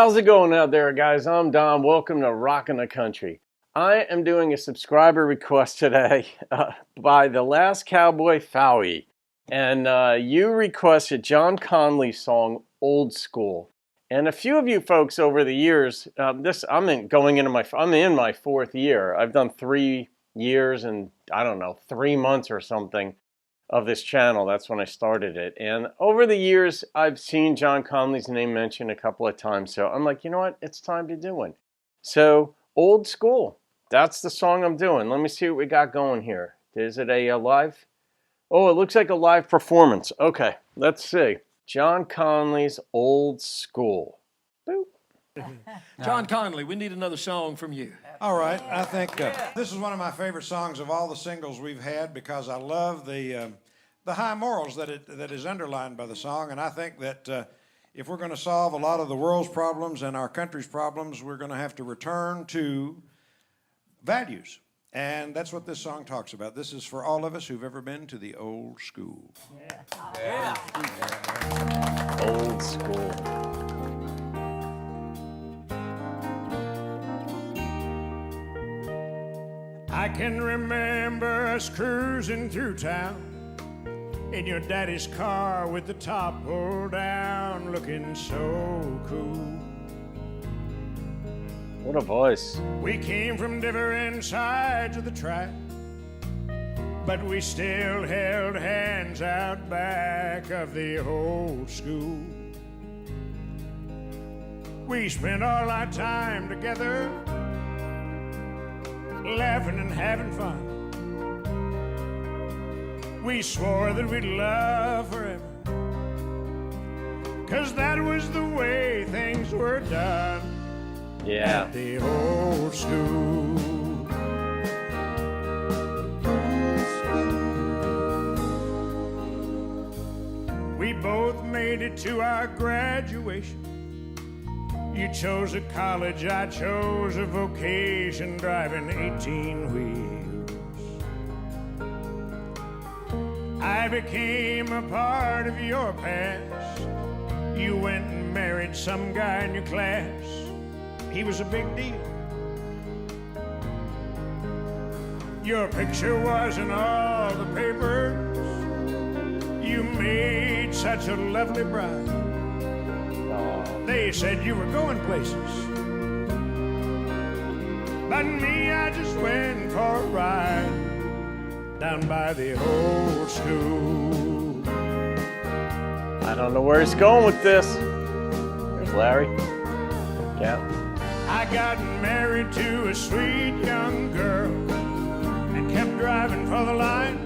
How's it going out there, guys? I'm Don. Welcome to Rockin' the Country. I am doing a subscriber request today by the Last Cowboy Fowey. And you requested John Conlee's song, Old School. And a few of you folks over the years, I'm in my fourth year. I've done 3 years and, 3 months or something of this channel. That's when I started it. And over the years, I've seen John Conlee's name mentioned a couple of times. So I'm like, you know what? It's time to do one. So Old School, that's the song I'm doing. Let me see what we got going here. Is it a live? Oh, it looks like a live performance. Okay, let's see. John Conlee's Old School. Boop. John Conlee, we need another song from you. All right, I think this is one of my favorite songs of all the singles we've had because I love the high morals that is underlined by the song, and I think that if we're going to solve a lot of the world's problems and our country's problems, we're going to have to return to values, and that's what this song talks about. This is for all of us who've ever been to the old school. Yeah. Old school. I can remember us cruising through town in your daddy's car with the top pulled down, looking so cool. What a voice. We came from different sides of the track, but we still held hands out back of the old school. We spent all our time together, laughing and having fun. We swore that we'd love forever, 'cause that was the way things were done. Yeah. At the old school. We both made it to our graduation. You chose a college, I chose a vocation, driving 18 wheels. I became a part of your past. You went and married some guy in your class. He was a big deal. Your picture was in all the papers. You made such a lovely bride. They said you were going places, but me, I just went for a ride down by the old school. I don't know where he's going with this. There's Larry. Yeah. I got married to a sweet young girl and kept driving for the line.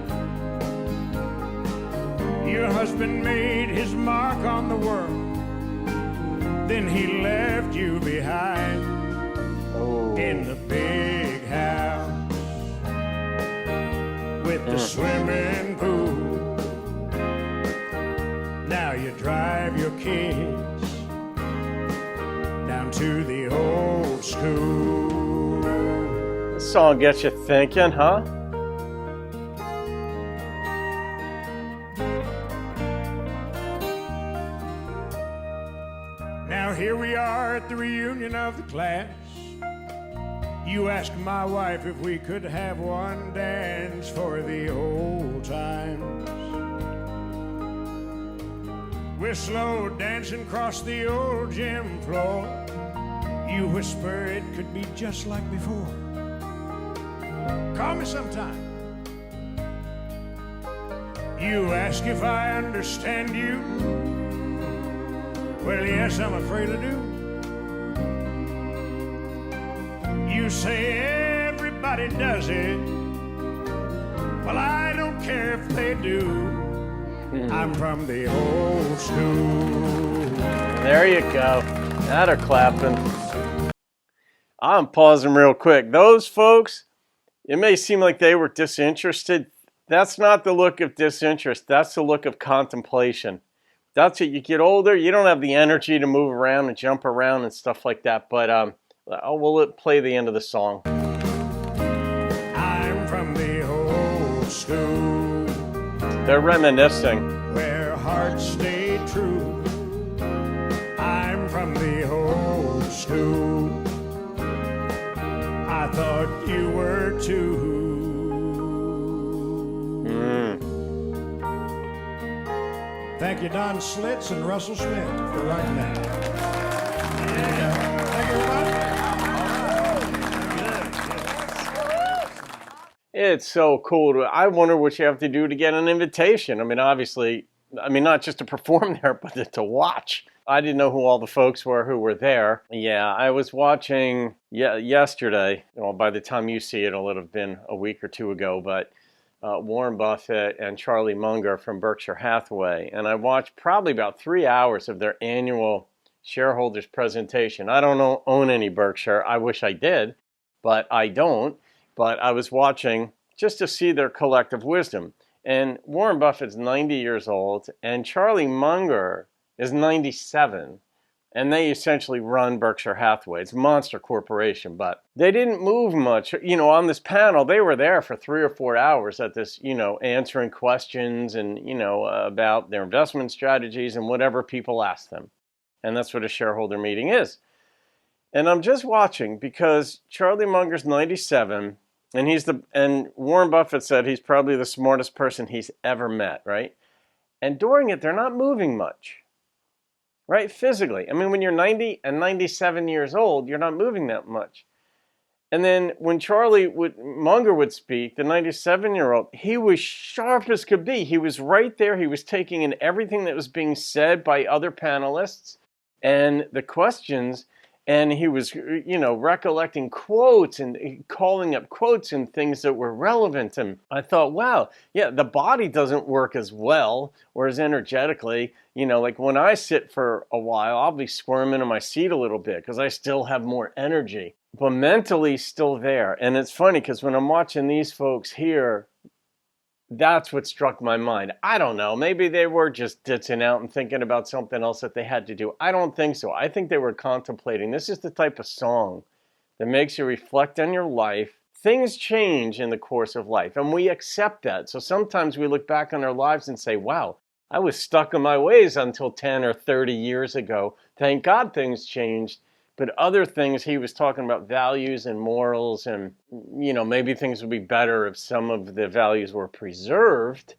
Your husband made his mark on the world, then he left you behind. Oh. In the big house with the swimming pool. Now you drive your kids down to the old school. This song gets you thinking, huh? Now here we are at the reunion of the class. You asked my wife if we could have one dance for the old times. We're slow dancing across the old gym floor. You whisper it could be just like before. Call me sometime. You ask if I understand you. Well, yes, I'm afraid I do. You say everybody does it. Well, I don't care if they do. I'm from the old school. There you go. That are clapping. I'm pausing real quick. Those folks, it may seem like they were disinterested. That's not the look of disinterest. That's the look of contemplation. That's it. You get older, you don't have the energy to move around and jump around and stuff like that. But we'll play the end of the song. I'm from the old school. They're reminiscing. Where hearts stay true. I'm from the old thought you were too. Thank you, Don Slitz and Russell Smith, for writing that. Thank you, everybody. It's so cool. I wonder what you have to do to get an invitation. I mean, obviously, not just to perform there, but to watch. I didn't know who all the folks were who were there. Yeah, I was watching yesterday. Well, by the time you see it, it'll have been a week or two ago, but Warren Buffett and Charlie Munger from Berkshire Hathaway. And I watched probably about 3 hours of their annual shareholders presentation. I don't own any Berkshire. I wish I did, but I don't. But I was watching just to see their collective wisdom. And Warren Buffett's 90 years old, and Charlie Munger is 97. And they essentially run Berkshire Hathaway. It's a monster corporation, but they didn't move much. On this panel, they were there for 3 or 4 hours at this, answering questions and, about their investment strategies and whatever people asked them. And that's what a shareholder meeting is. And I'm just watching because Charlie Munger's 97, and Warren Buffett said he's probably the smartest person he's ever met, right? And during it, they're not moving much. Right? Physically. When you're 90 and 97 years old, you're not moving that much. And then when Munger would speak, the 97-year-old, he was sharp as could be. He was right there. He was taking in everything that was being said by other panelists and the questions. And he was, recollecting quotes and calling up quotes and things that were relevant. And I thought, wow, yeah, the body doesn't work as well or as energetically. Like when I sit for a while, I'll be squirming in my seat a little bit because I still have more energy, but mentally still there. And it's funny because when I'm watching these folks here, that's what struck my mind. I don't know. Maybe they were just ditching out and thinking about something else that they had to do. I don't think so. I think they were contemplating. This is the type of song that makes you reflect on your life. Things change in the course of life, and we accept that. So sometimes we look back on our lives and say, wow, I was stuck in my ways until 10 or 30 years ago. Thank God things changed. But other things, he was talking about values and morals and, maybe things would be better if some of the values were preserved.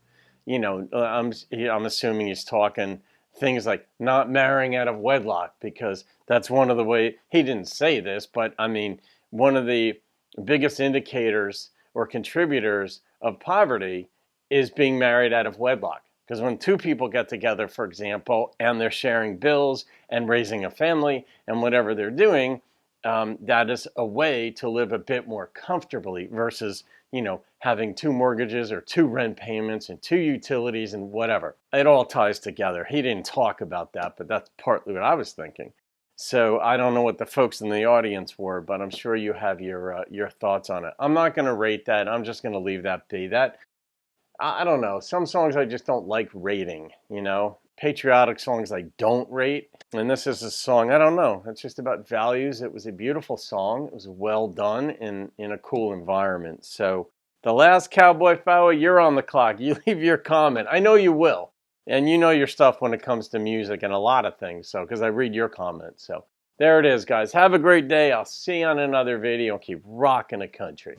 I'm assuming he's talking things like not marrying out of wedlock, because that's one of the ways, he didn't say this, but one of the biggest indicators or contributors of poverty is being married out of wedlock. Because when two people get together, for example, and they're sharing bills and raising a family and whatever they're doing, that is a way to live a bit more comfortably versus, having 2 mortgages or 2 rent payments and 2 utilities and whatever. It all ties together. He didn't talk about that, but that's partly what I was thinking. So I don't know what the folks in the audience were, but I'm sure you have your thoughts on it. I'm not going to rate that. I'm just going to leave that be. I don't know. Some songs I just don't like rating, Patriotic songs I don't rate. And this is a song, I don't know. It's just about values. It was a beautiful song. It was well done in a cool environment. So the last Cowboy Fowl, you're on the clock. You leave your comment. I know you will. And you know your stuff when it comes to music and a lot of things. So, because I read your comments. So there it is, guys. Have a great day. I'll see you on another video. Keep rocking the country.